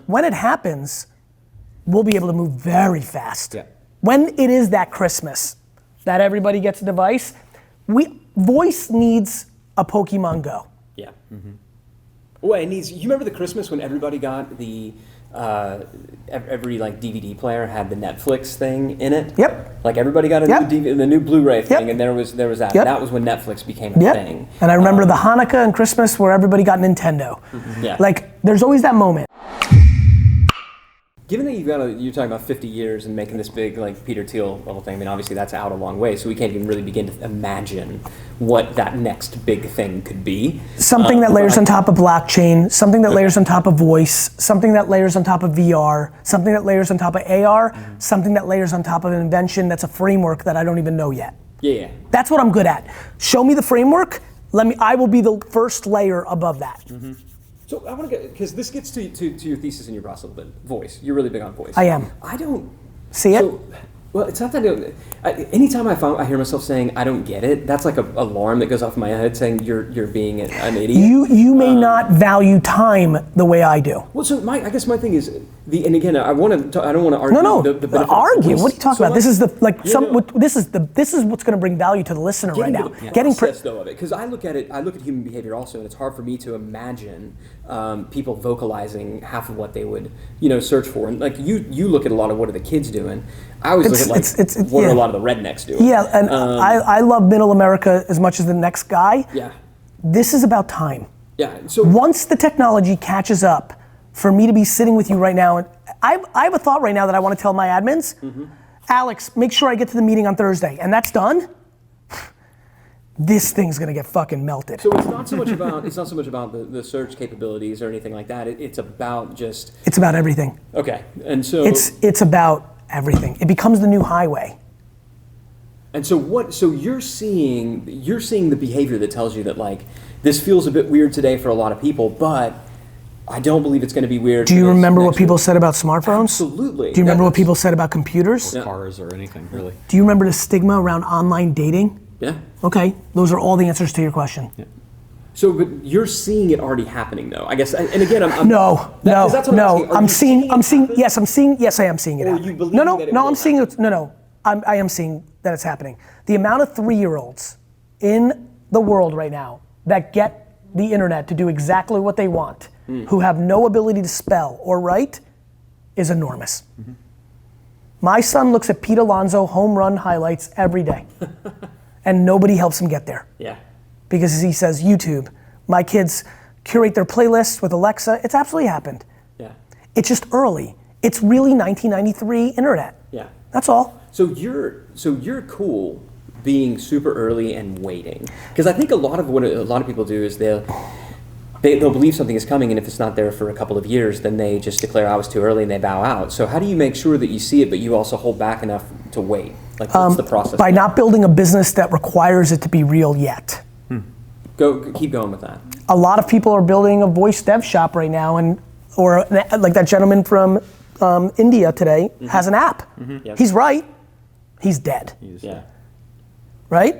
When it happens, we'll be able to move very fast. Yeah. When it is that Christmas, that everybody gets a device, voice needs a Pokemon Go. Yeah. Mm-hmm. Well, it needs. You remember the Christmas when everybody got the every like DVD player had the Netflix thing in it? Yep. Like everybody got the new Blu-ray thing, Yep. and there was that. Yep. That was when Netflix became a thing. And I remember the Hanukkah and Christmas where everybody got Nintendo. Yeah. Like there's always that moment. Given that you're talking about 50 years and making this big like Peter Thiel level thing, I mean obviously that's out a long way, so we can't even really begin to imagine what that next big thing could be. Something that layers on top of blockchain, something that layers on top of voice, something that layers on top of VR, something that layers on top of AR, something that layers on top of an invention that's a framework that I don't even know yet. Yeah. That's what I'm good at. Show me the framework, I will be the first layer above that. Mm-hmm. So I want to get, because this gets to your thesis and your process a little bit. Voice. You're really big on voice. I am. I don't see it. Well, it's not that anytime I hear myself saying I don't get it, that's like an alarm that goes off in my head saying you're being an idiot. You may not value time the way I do. Well, so I guess my thing is and again I don't want to argue. No. The benefit argue. of What are you talking about? This is this is what's going to bring value to the listener right now. Getting process though of it, because I look at human behavior also, and it's hard for me to imagine people vocalizing half of what they would search for. And like you look at a lot of what are the kids doing. I always look at what are a lot of the rednecks doing. Yeah, and I love middle America as much as the next guy. Yeah. This is about time. Yeah. So once the technology catches up, for me to be sitting with you right now, and I have a thought right now that I want to tell my admins. Mm-hmm. Alex, make sure I get to the meeting on Thursday, and that's done. This thing's gonna get fucking melted. So it's not so much about the search capabilities or anything like that. It's about just. It's about everything. Okay, and so it's about everything. It becomes the new highway. And so So you're seeing the behavior that tells you that like this feels a bit weird today for a lot of people, but I don't believe it's going to be weird. Do you remember what people said about smartphones? Absolutely. Do you remember what people said about computers? Or cars or anything, really. Do you remember the stigma around online dating? Yeah. Okay, those are all the answers to your question. Yeah. So, but you're seeing it already happening, though. I guess, and again, I'm no. I'm seeing. Yes, I am seeing it happening. You believe that it I'm seeing it. I am seeing that it's happening. The amount of 3-year-olds in the world right now that get the internet to do exactly what they want, who have no ability to spell or write, is enormous. Mm-hmm. My son looks at Pete Alonso home run highlights every day, and nobody helps him get there. Yeah. Because he says YouTube. My kids curate their playlists with Alexa. It's absolutely happened. Yeah. It's just early. It's really 1993 internet. Yeah. That's all. So you're cool being super early and waiting, because I think a lot of people do is they'll believe something is coming, and if it's not there for a couple of years, then they just declare I was too early and they bow out. So how do you make sure that you see it, but you also hold back enough to wait? Like what's the process? By not building a business that requires it to be real yet. Keep going with that. A lot of people are building a voice dev shop right now, or like that gentleman from India today has an app. Mm-hmm. Yep. He's right. He's dead. Yeah. Right?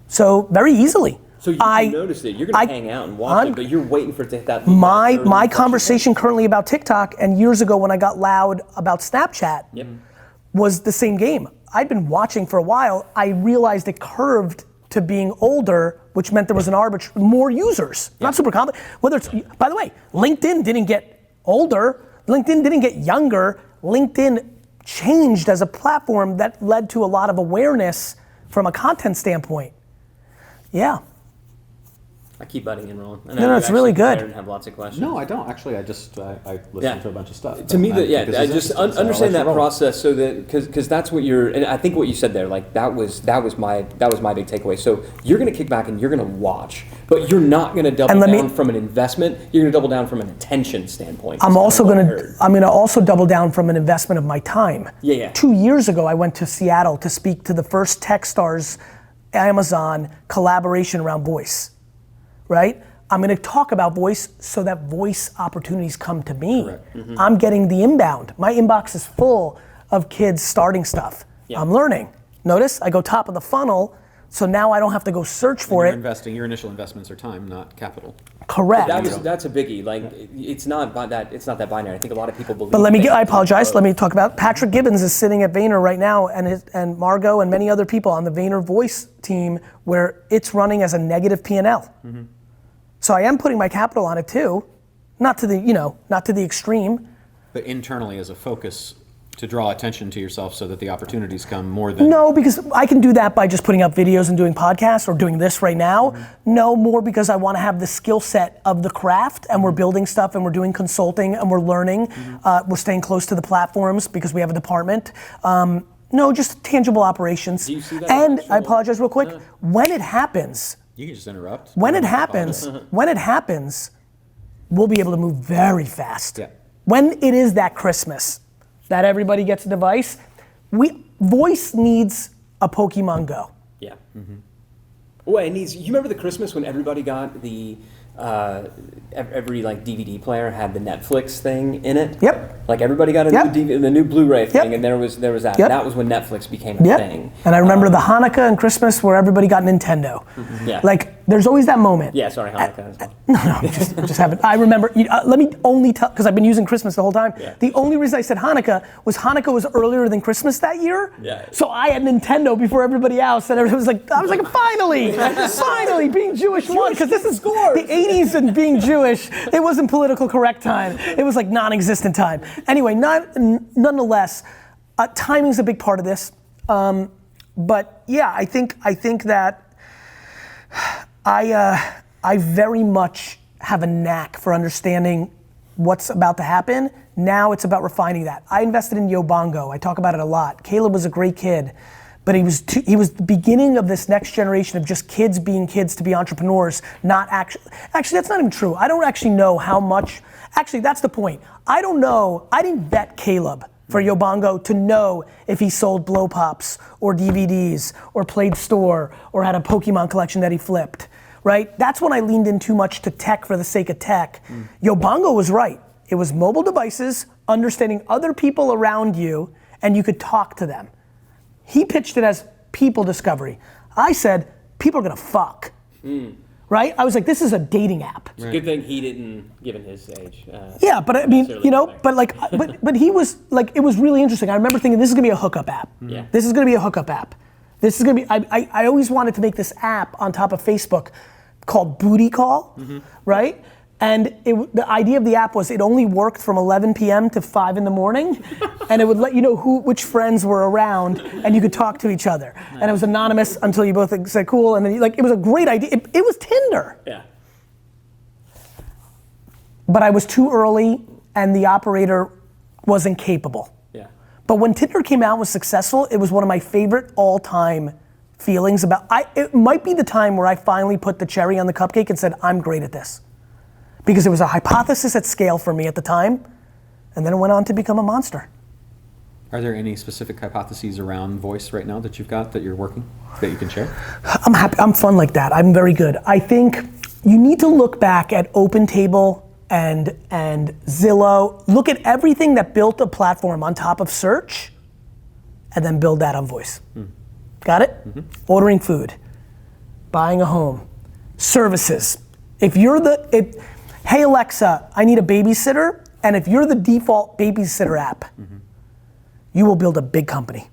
So very easily. So you can notice it. You're going to hang out and watch it, but you're waiting for it to hit that. My conversation currently about TikTok, and years ago when I got loud about Snapchat, was the same game. I'd been watching for a while. I realized it curved to being older, which meant there was more users. Not super common. By the way, LinkedIn didn't get older. LinkedIn didn't get younger. LinkedIn changed as a platform that led to a lot of awareness from a content standpoint. Yeah. I keep butting in, Roland. No, it's really good. And have lots of questions. No, I don't. Actually, I listen to a bunch of stuff. To me, I just understand that process, so that because that's what and I think what you said there, like that was my big takeaway. So you're going to kick back and you're going to watch, but you're not going to double down from an investment. You're going to double down from an attention standpoint. I'm going to also double down from an investment of my time. Yeah. 2 years ago, I went to Seattle to speak to the first Techstars Amazon collaboration around voice. Right? I'm going to talk about voice so that voice opportunities come to me. Mm-hmm. I'm getting the inbound. My inbox is full of kids starting stuff. Yeah. I'm learning. Notice I go top of the funnel So now I don't have to go search for You're it. investing, your initial investments are time, not capital. Correct. That's a biggie. Like, it's not that binary. I think a lot of people believe. But I apologize. Let me talk about Patrick Gibbons is sitting at Vayner right now, and Margot and many other people on the Vayner Voice team, where it's running as a negative P&L. Mm-hmm. So I am putting my capital on it too, not to the extreme. But internally as a focus to draw attention to yourself so that the opportunities come more than... No, because I can do that by just putting up videos and doing podcasts or doing this right now. Mm-hmm. No, more because I want to have the skill set of the craft, and we're building stuff and we're doing consulting and we're learning. Mm-hmm. We're staying close to the platforms because we have a department. No, just tangible operations. Do you see that and I apologize real quick. When it happens... You can just interrupt. When it happens, we'll be able to move very fast. Yeah. When it is that Christmas, that everybody gets a device, Voice needs a Pokemon Go. Yeah. Mm-hmm. Well, you remember the Christmas when everybody got the every like DVD player had the Netflix thing in it? Yep. Like everybody got the new Blu-ray thing, Yep. and there was that. Yep. That was when Netflix became a thing. And I remember the Hanukkah and Christmas where everybody got Nintendo. Mm-hmm. Yeah. Like there's always that moment. Yeah, sorry, Hanukkah as well. No, just haven't. I remember, let me only tell, because I've been using Christmas the whole time. Yeah. The only reason I said Hanukkah was earlier than Christmas that year. Yeah. So I had Nintendo before everybody else, and everybody was like, I was like, finally, being Jewish won, because this is the 80s and being Jewish, it wasn't politically correct time. It was like non-existent time. Anyway, nonetheless, timing's a big part of this. But yeah, I think that I very much have a knack for understanding what's about to happen. Now it's about refining that. I invested in Yobongo. I talk about it a lot. Caleb was a great kid, but he was the beginning of this next generation of just kids being kids to be entrepreneurs, not actually that's not even true. I don't actually know how much, actually that's the point. I don't know, I didn't vet Caleb for Yobongo to know if he sold blow pops or DVDs or played store or had a Pokemon collection that he flipped, right? That's when I leaned in too much to tech for the sake of tech. Yobongo was right. It was mobile devices, understanding other people around you, and you could talk to them. He pitched it as people discovery. I said, people are gonna fuck, right? I was like, this is a dating app. It's a good thing he didn't, given his age. Yeah, but I mean, but he was like, it was really interesting. I remember thinking, this is gonna be a hookup app. Yeah. This is gonna be a hookup app. This is gonna be, I always wanted to make this app on top of Facebook called Booty Call, right? And the idea of the app was it only worked from 11 p.m. to 5 in the morning, and it would let you know which friends were around, and you could talk to each other. And it was anonymous until you both said cool, and then it was a great idea. It was Tinder. Yeah. But I was too early, and the operator wasn't capable. Yeah. But when Tinder came out and was successful, it was one of my favorite all-time feelings about, it might be the time where I finally put the cherry on the cupcake and said, I'm great at this. Because it was a hypothesis at scale for me at the time, and then it went on to become a monster. Are there any specific hypotheses around voice right now that you've got that you're working, that you can share? I'm happy, I'm fun like that, I'm very good. I think you need to look back at OpenTable and Zillow, look at everything that built a platform on top of search, and then build that on voice. Got it? Ordering food, buying a home, services. If you're hey Alexa, I need a babysitter, and if you're the default babysitter app, you will build a big company.